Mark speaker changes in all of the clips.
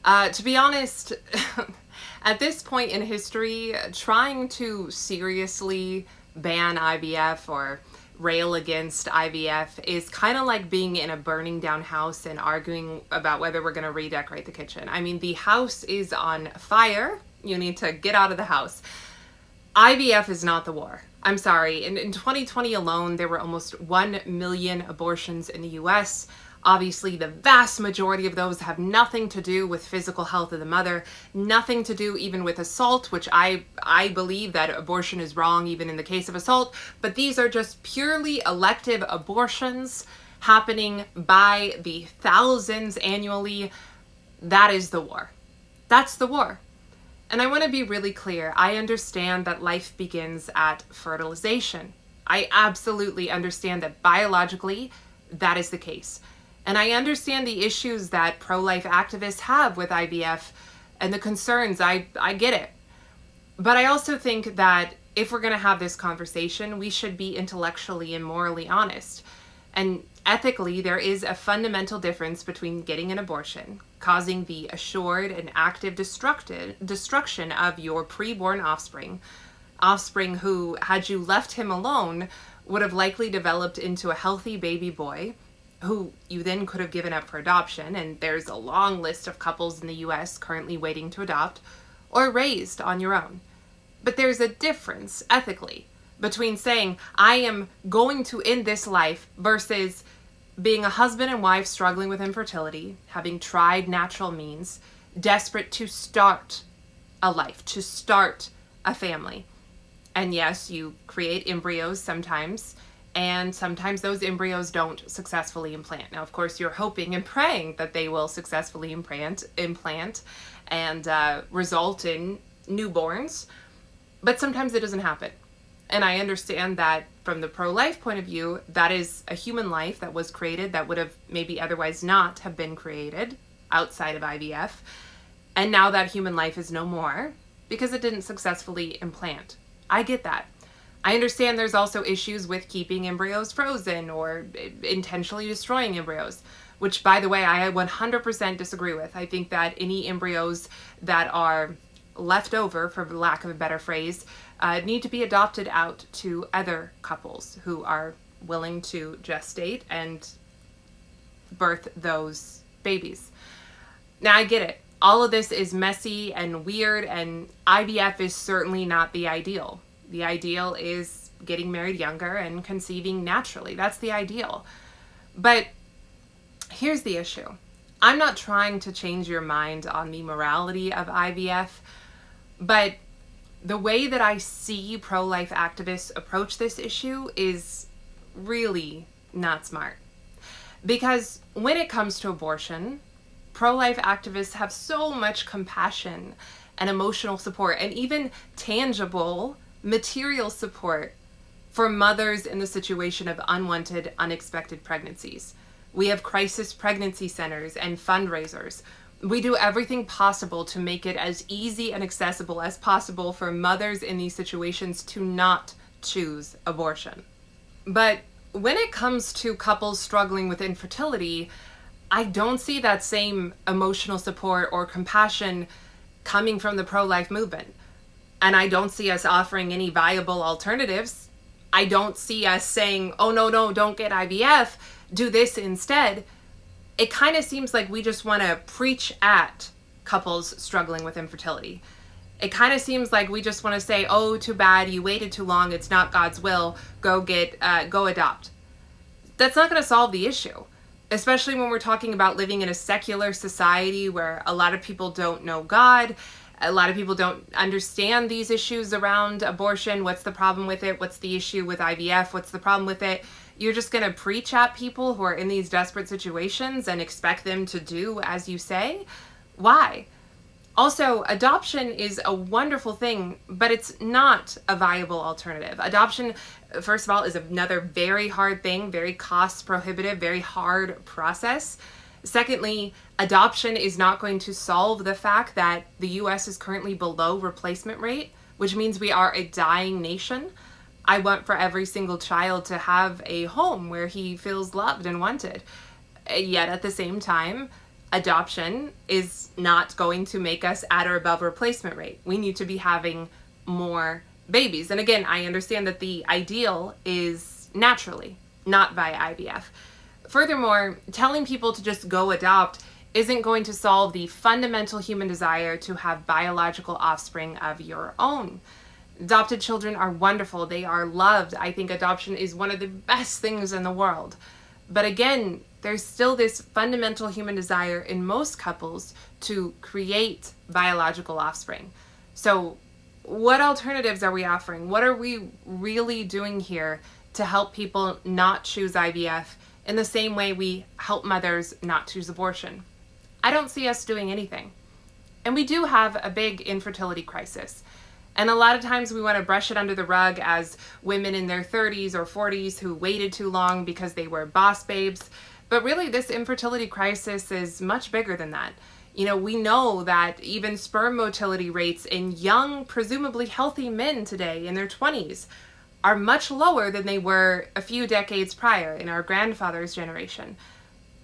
Speaker 1: To be honest, at this point in history, trying to seriously ban IVF or rail against IVF is kind of like being in a burning down house and arguing about whether we're going to redecorate the kitchen. I mean, the house is on fire. You need to get out of the house. IVF is not the war. I'm sorry. In 2020 alone, there were almost 1 million abortions in the US. Obviously, the vast majority of those have nothing to do with physical health of the mother, nothing to do even with assault, which I believe that abortion is wrong even in the case of assault, but these are just purely elective abortions happening by the thousands annually. That is the war. That's the war. And I want to be really clear. I understand that life begins at fertilization. I absolutely understand that biologically that is the case. And I understand the issues that pro-life activists have with IVF and the concerns. I get it. But I also think that if we're going to have this conversation, we should be intellectually and morally honest. And ethically, there is a fundamental difference between getting an abortion, causing the assured and active destruction of your preborn offspring who, had you left him alone, would have likely developed into a healthy baby boy, who you then could have given up for adoption, and there's a long list of couples in the US currently waiting to adopt, or raised on your own. But there's a difference ethically between saying, I am going to end this life, versus being a husband and wife struggling with infertility, having tried natural means, desperate to start a life, to start a family. And yes, you create embryos sometimes, and sometimes those embryos don't successfully implant. Now, of course, you're hoping and praying that they will successfully implant and result in newborns, but sometimes it doesn't happen. And I understand that from the pro-life point of view, that is a human life that was created that would have maybe otherwise not have been created outside of IVF. And now that human life is no more because it didn't successfully implant. I get that. I understand there's also issues with keeping embryos frozen or intentionally destroying embryos, which, by the way, I 100% disagree with. I think that any embryos that are left over, for lack of a better phrase, need to be adopted out to other couples who are willing to gestate and birth those babies. Now, I get it. All of this is messy and weird, and IVF is certainly not the ideal. The ideal is getting married younger and conceiving naturally. That's the ideal. But here's the issue. I'm not trying to change your mind on the morality of IVF, but the way that I see pro-life activists approach this issue is really not smart. Because when it comes to abortion, pro-life activists have so much compassion and emotional support and even tangible material support for mothers in the situation of unwanted, unexpected pregnancies. We have crisis pregnancy centers and fundraisers. We do everything possible to make it as easy and accessible as possible for mothers in these situations to not choose abortion. But when it comes to couples struggling with infertility, I don't see that same emotional support or compassion coming from the pro-life movement. And I don't see us offering any viable alternatives. I don't see us saying, oh, no, don't get IVF, do this instead. It kind of seems like we just want to preach at couples struggling with infertility. It kind of seems like we just want to say, oh, too bad, you waited too long, it's not God's will, go adopt. That's not going to solve the issue, especially when we're talking about living in a secular society where a lot of people don't know God. A lot of people don't understand these issues around abortion. What's the problem with it? What's the issue with IVF? What's the problem with it? You're just going to preach at people who are in these desperate situations and expect them to do as you say? Why? Also, adoption is a wonderful thing, but it's not a viable alternative. Adoption, first of all, is another very hard thing, very cost prohibitive, very hard process. Secondly, adoption is not going to solve the fact that the US is currently below replacement rate, which means we are a dying nation. I want for every single child to have a home where he feels loved and wanted. Yet at the same time, adoption is not going to make us at or above replacement rate. We need to be having more babies. And again, I understand that the ideal is naturally, not by IVF. Furthermore, telling people to just go adopt isn't going to solve the fundamental human desire to have biological offspring of your own. Adopted children are wonderful. They are loved. I think adoption is one of the best things in the world. But again, there's still this fundamental human desire in most couples to create biological offspring. So what alternatives are we offering? What are we really doing here to help people not choose IVF in the same way we help mothers not choose abortion? I don't see us doing anything. And we do have a big infertility crisis. And a lot of times we want to brush it under the rug as women in their 30s or 40s who waited too long because they were boss babes. But really, this infertility crisis is much bigger than that. You know, we know that even sperm motility rates in young, presumably healthy men today in their 20s are much lower than they were a few decades prior in our grandfather's generation.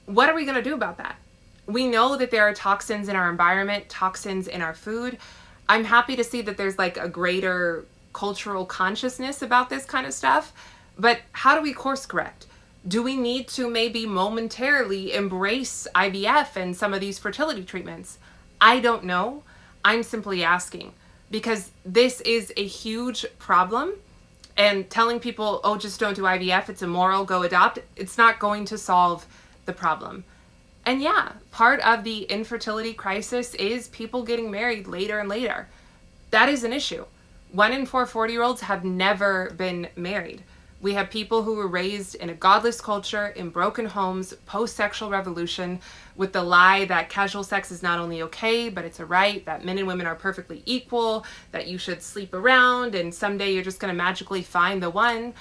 Speaker 1: What are we going to do about that? We know that there are toxins in our environment, toxins in our food. I'm happy to see that there's like a greater cultural consciousness about this kind of stuff, but how do we course correct? Do we need to maybe momentarily embrace IVF and some of these fertility treatments? I don't know. I'm simply asking because this is a huge problem, and telling people, oh, just don't do IVF, it's immoral, go adopt, it's not going to solve the problem. And yeah, part of the infertility crisis is people getting married later and later. That is an issue. 1 in 4 40-year-olds have never been married. We have people who were raised in a godless culture, in broken homes, post-sexual revolution, with the lie that casual sex is not only okay, but it's a right, that men and women are perfectly equal, that you should sleep around, and someday you're just going to magically find the one.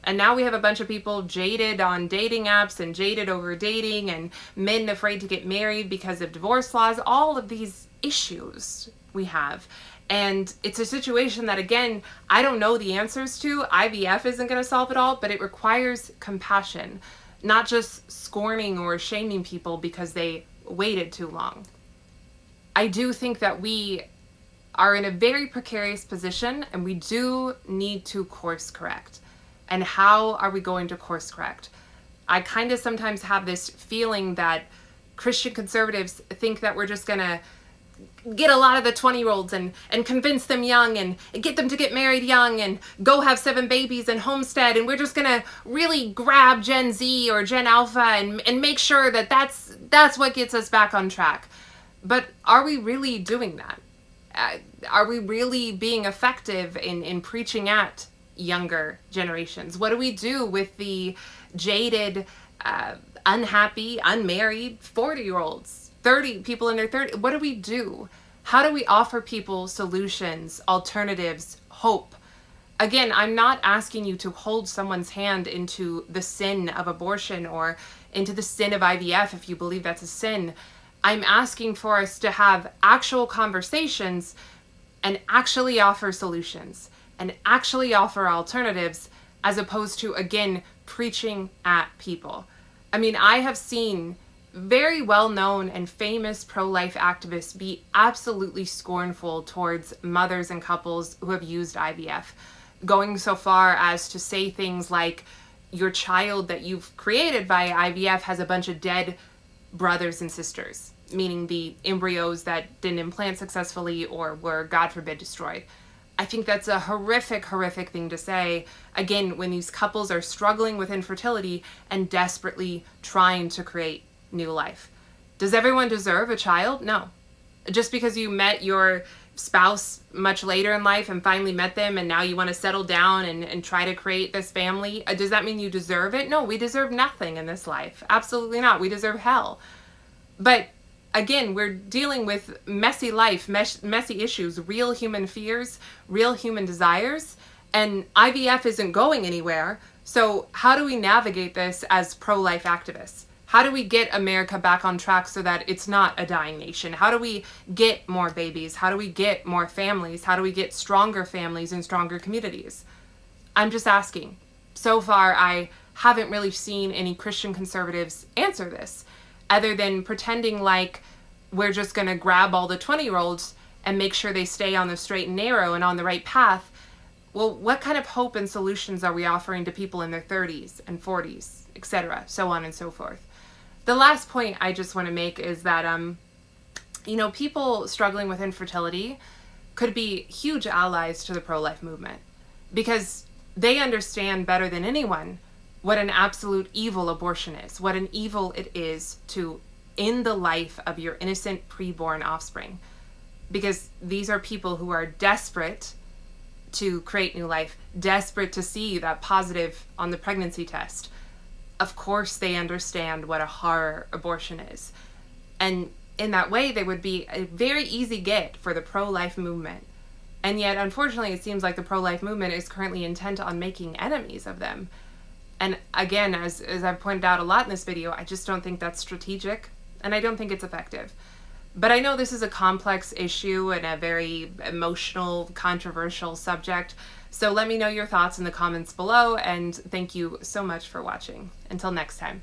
Speaker 1: And now we have a bunch of people jaded on dating apps and jaded over dating and men afraid to get married because of divorce laws, all of these issues we have. And it's a situation that, again, I don't know the answers to. IVF isn't going to solve it all, but it requires compassion, not just scorning or shaming people because they waited too long. I do think that we are in a very precarious position and we do need to course correct. And how are we going to course correct? I kind of sometimes have this feeling that Christian conservatives think that we're just going to get a lot of the 20-year-olds and convince them young and get them to get married young and go have 7 babies and homestead, and we're just going to really grab Gen Z or Gen Alpha and make sure that that's what gets us back on track. But are we really doing that? Are we really being effective in preaching at younger generations? What do we do with the jaded, unhappy, unmarried 40-year-olds, 30 people in their 30s? What do we do? How do we offer people solutions, alternatives, hope? Again, I'm not asking you to hold someone's hand into the sin of abortion or into the sin of IVF if you believe that's a sin. I'm asking for us to have actual conversations and actually offer solutions and actually offer alternatives, as opposed to, again, preaching at people. I mean, I have seen very well-known and famous pro-life activists be absolutely scornful towards mothers and couples who have used IVF, going so far as to say things like, your child that you've created by IVF has a bunch of dead brothers and sisters, meaning the embryos that didn't implant successfully or were, God forbid, destroyed. I think that's a horrific, horrific thing to say, again, when these couples are struggling with infertility and desperately trying to create new life. Does everyone deserve a child? No. Just because you met your spouse much later in life and finally met them and now you want to settle down and try to create this family, does that mean you deserve it? No, we deserve nothing in this life. Absolutely not. We deserve hell. But again, we're dealing with messy life, messy issues, real human fears, real human desires, and IVF isn't going anywhere. So how do we navigate this as pro-life activists? How do we get America back on track so that it's not a dying nation? How do we get more babies? How do we get more families? How do we get stronger families and stronger communities? I'm just asking. So far, I haven't really seen any Christian conservatives answer this. other than pretending like we're just going to grab all the 20-year-olds and make sure they stay on the straight and narrow and on the right path. Well, what kind of hope and solutions are we offering to people in their 30s and 40s, etc., so on and so forth? The last point I just want to make is that, people struggling with infertility could be huge allies to the pro-life movement because they understand better than anyone what an absolute evil abortion is, what an evil it is to end the life of your innocent preborn offspring. Because these are people who are desperate to create new life, desperate to see that positive on the pregnancy test. Of course they understand what a horror abortion is. And in that way, they would be a very easy get for the pro-life movement. And yet, unfortunately, it seems like the pro-life movement is currently intent on making enemies of them. And again, as I've pointed out a lot in this video, I just don't think that's strategic, and I don't think it's effective. But I know this is a complex issue and a very emotional, controversial subject. So let me know your thoughts in the comments below, and thank you so much for watching. Until next time.